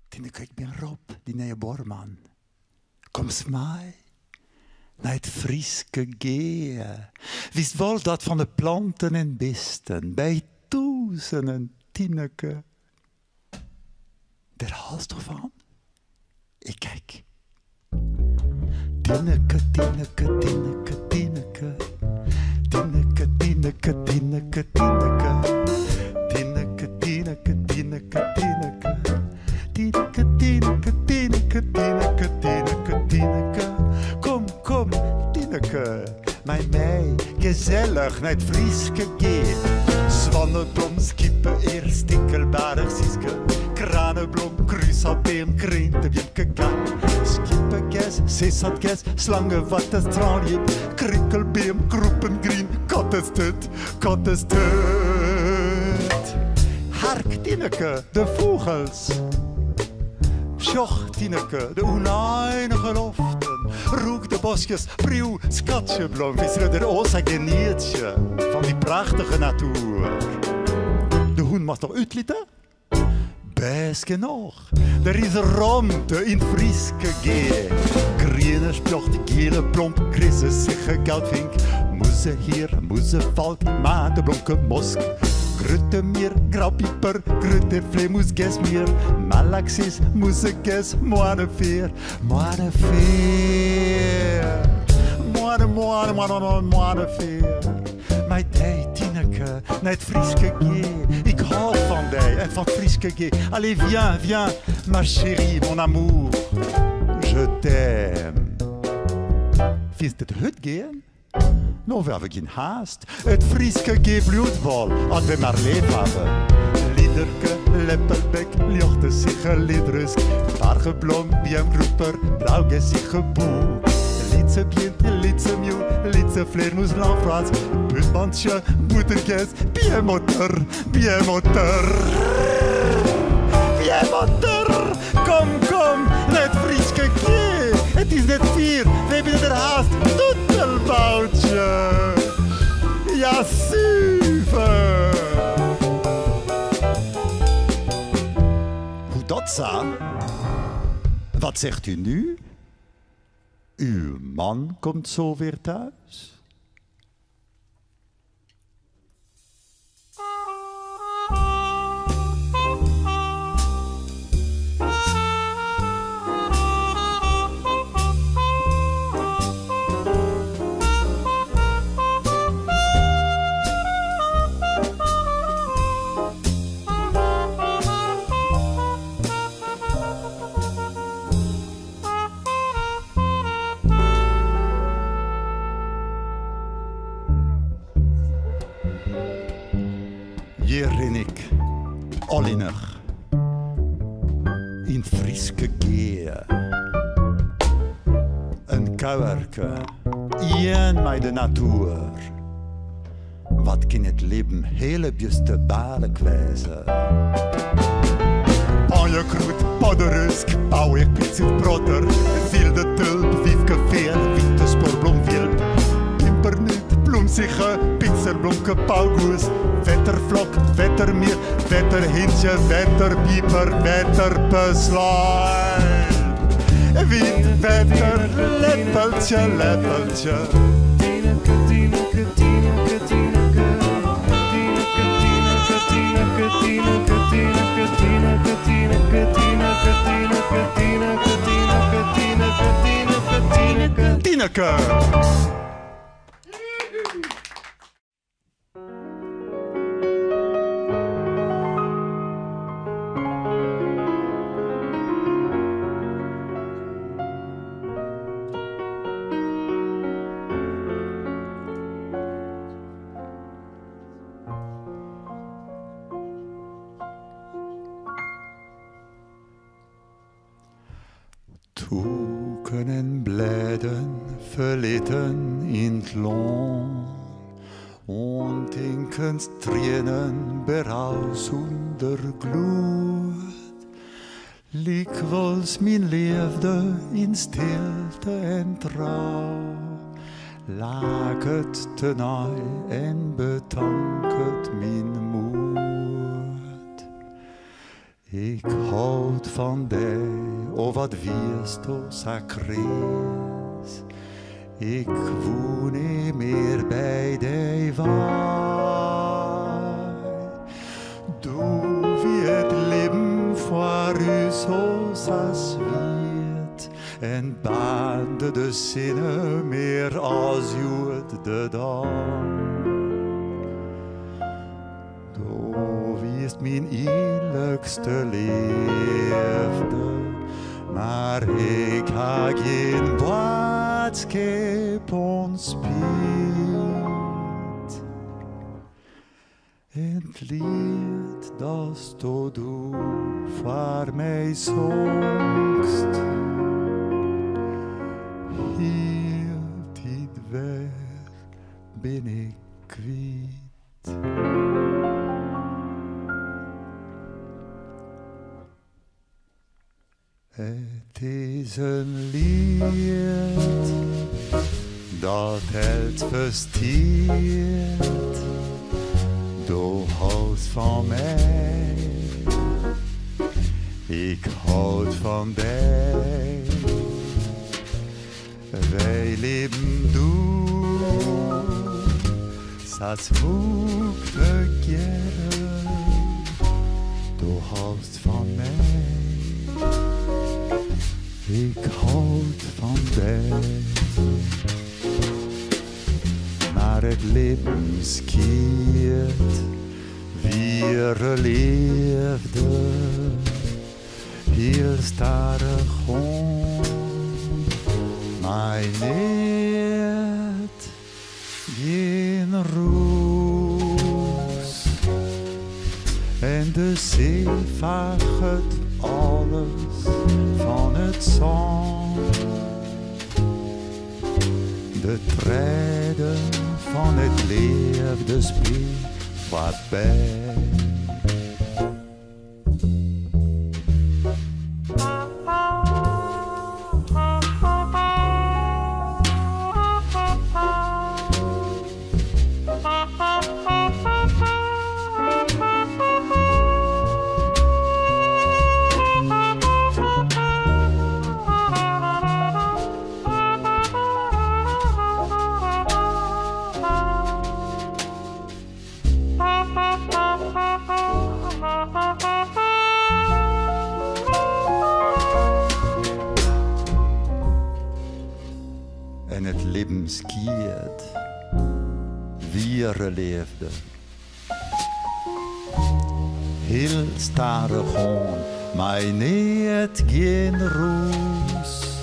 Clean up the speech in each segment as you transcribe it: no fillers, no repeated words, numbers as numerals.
Tineke, ik ben Rob, die nieuwe boorman. Kom mij naar het Frieske geven. Wist wel dat van de planten en beesten, bij duizenden, Tineke. Daar haalst toch van? Ik kijk. Tineke, Tineke, Tineke, Tineke. Tineke, Tineke, Tineke, Tineke. Tineke, Tineke, Tineke, Tineke. Tineke, Tineke, Tineke, Tineke, Tineke, Tineke. Kom, Tineke. Met mij, gezellig naar het Frieske gehen. Zwanneblom, skippen, eer, stikkelbarig, sieske. Kranenblom, kruisabeem, krentenbeem, kekam. Skippenkes, sesatkes, slangenwatten, straalje. Krikkelbeem, kroepengrien, kattestut. Hark, Tineke, de vogels. Sjoch, Tineke, de oneindige loften. Roek de bosjes, prieuw, schatjeblom. Wisselen er osa genieetje van die prachtige natuur. De hoen mag toch uitlieten? Best genoeg. Er is ruimte in Frieske gee. Groene spjocht, gele plomp, grisse, sigge, goudvink. Moeze hier, moeze valk, maandeblonke mosk. Gruttemeer, grappieper, grutter, vleemoes, gesmeer. Malaxis, moezeges, moaneveer. Moaneveer. Moaneveer. Mijn dij, Tineke, naar het Frieske gee. Ik hou van dij en van het Frieske gee. Allez, viens, ma chérie, mon amour. Je t'aime. Vindt het goed gaan? Nou, we hebben geen haast. Het Frieske gee bloedvol, als we maar leef hebben. Liederke, Leppelbek, Ljochte, Sigge, Liedrusk. Pargeblom, Biemgroeper, Blauge, Sigge, Boe. Lietse bien, lietse mieuw, lietse vleermoes, lanfraas. Puntbandje, boeterges, biemotter. Kom, naar het Frieske gee. Het is net 4, we hebben er haast. Toetelboutje. Ja, super. Hoe dat zo? Wat zegt u nu? Uw man komt zo weer thuis? Hier ren ik, allinig, in Frieske gee. Een kuierke, één met de natuur. Wat kan het leven hele beste baarlijk wijzen? Anje kroet, padderusk, pauwig, pitsit, brotter. Wilde tulp, wiefke, veel, witte spoorblom, vilp. Pimpernut, bloemzige, pinserblomke, pauwgoes. Wettervlok, wettermeer, wetterhintje, wetterpieper, wetterpeslaan. Wit, wetter, leppeltje, leppeltje. Tineke, Tineke, Tineke, Tineke. Tineke, Tineke, Tineke, Tineke, Tineke, Tineke, Tineke, Tineke, Tineke, Tineke, Tineke, Tineke, Tineke. Toeken en blijden verlitten in het Land und Inkens Tränen berauschender Glut. Likwijls mijn leefde in stilte en trouw, lag het tenaai en bedankt mijn moed. wat wierst du sacrees? Ik woon niet meer bij de waai. Du wie het leven voor u zo zwiert en baande de zinnen meer als juut de dag. Du wist mijn eerlijkste liefde, maar ik ha geen boodschap onspied. En het lied dat du voor mij zongst, hier die weg ben ik kwijt. Het is een lied dat het verstiert. Du houdt van mij, ik houd van dich. Wij leven door, zoals we begeeren. Du houdt van mij, ik houd van dich. Maar het leven schiet, wir leefde, heel starig om, maar niet geen roes. En de zee vaagt alles van het zon. De treden van het liefdespel voorbij. En het leven skiert, wir leefden. Heel starig on, maar niet geen roes.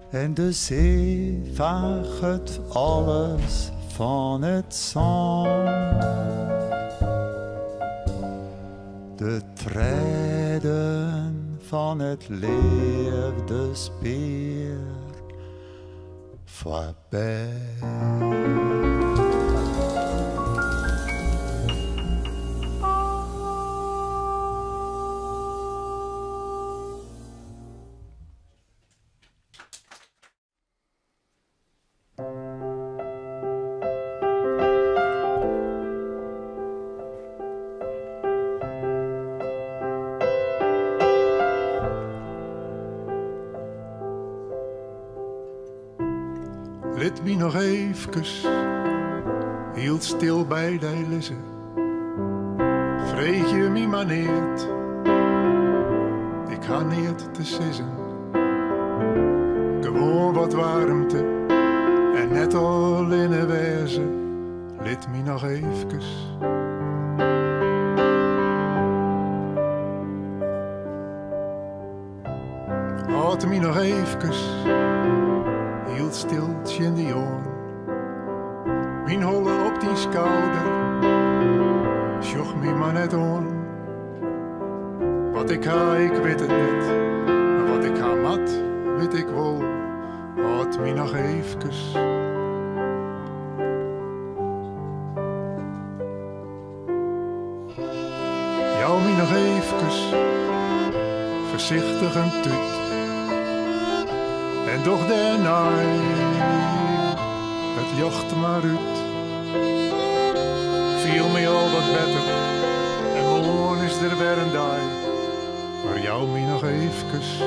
En de zee vaagt alles van het zand. De treden van het liefdespel voorbij. Let me nog eventjes, hield stil bij de lessen. Vreeg je me maar niet, ik ga niet te sissen. Gewoon wat warmte en net al in een wezen. Let me nog eventjes. Houd me nog eventjes. Hield stiltje in de oren, mijn holle op die schouder, sjoch me maar net aan. Wat ik ga, ik weet het niet, maar wat ik ga mat, weet ik wel. Houd me nog eventjes. Jou me nog eventjes, voorzichtig en tuut. En doch daarna, het jocht maar uit. Ik viel me al wat beter, en morgen is er weer een dag waar voor jou me nog eventjes.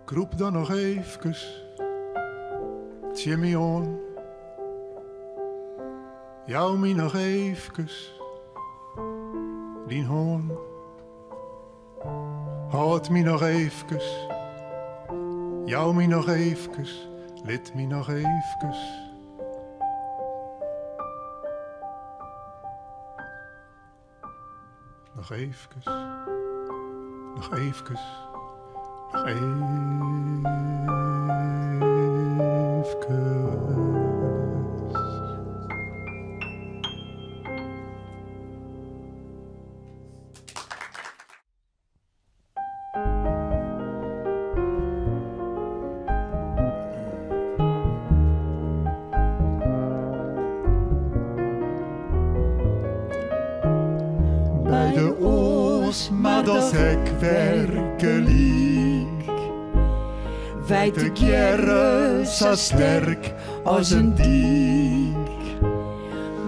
Ik roep dan nog eventjes, Jimmy on. Jou me nog eventjes, die hoorn. Houd me nog eventjes, jou me nog eventjes, lid me nog eventjes. Nog eventjes, nog eventjes. Nog even. Bij de oors, maar dat ik werkelijk. Wij te keren zo sterk als een dik.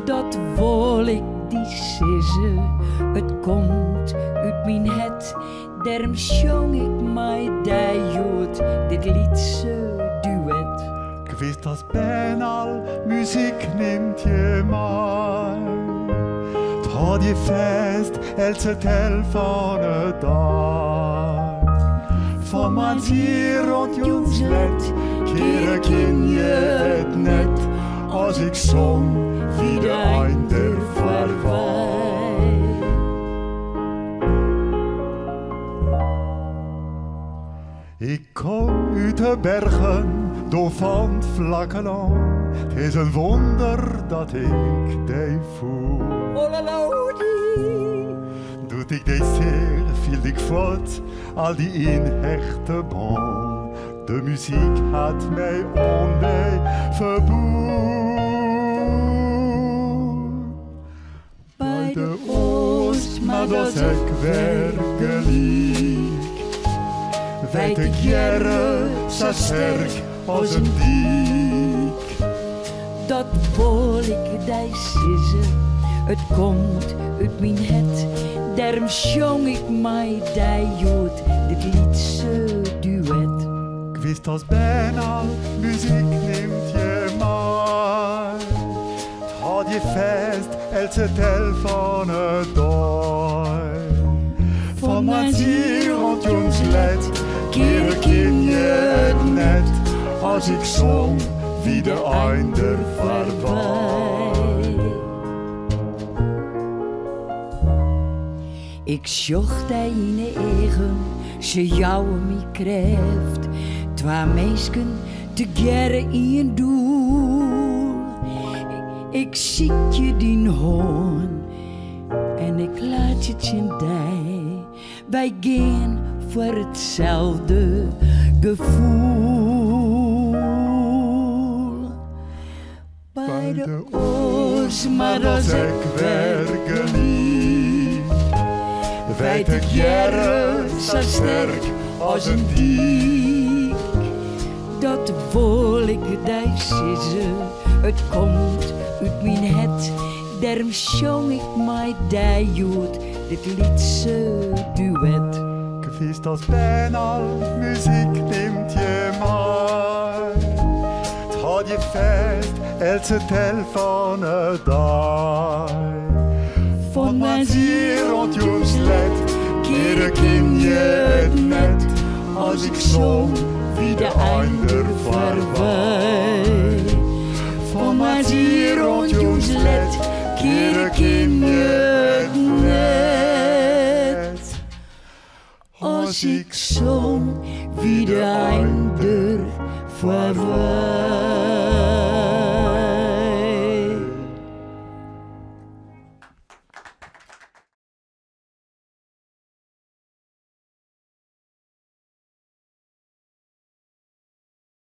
Dat wil ik die sissen, het komt uit mijn het. Daarom zong ik mij die jood, dit liedse duet. Ik wist dat bijna muziek neemt je mij. Het had je vast, elke tel van het dag. Van mijn ziel rond jongsled, keren ken je het net, als ik zong wie de einde voorbij. Ik kom uit de bergen, door van het vlakke land. Het is een wonder dat ik die voel. Doet ik deze zeer, viel ik voort, al die inhechte band. De muziek had mij onbij bij de oost, maar dat ik werkelijk. Wij te keren zo sterk als een dik. Dat wil ik die sissen, het komt uit mijn het. Daarom zong ik mij die jood, dit liedse duet. Ik wist als bijna muziek neemt je mij. Het had je vast, elke tel van het dag. Van mijn ziel rond jongsled, keren ken je het net, als ik zong wie de einde voorbij. Ik zocht die in de eigen, ze jou me krijgt. Twee meisken together in een doel. Ik zie je die hoorn en ik laat je tjendij. Wij gaan voor hetzelfde gevoel. Bij de oors, maar dat ik werkelijk. Wij te keren zo sterk als een dik. Dat wil ik die sissen, het komt uit mijn het. Daarom zong ik mij die jood, dit liedse duet. Ik wist als bijna muziek neemt je mij. Het had je vast, elke tel van het dag. Van mijn ziel rond jongsled, keren ken je het net, als ik zong wie de einde voorbij. Van mijn ziel rond jongsled, keren ken je het net. als ik zong wieder ein der Verwand.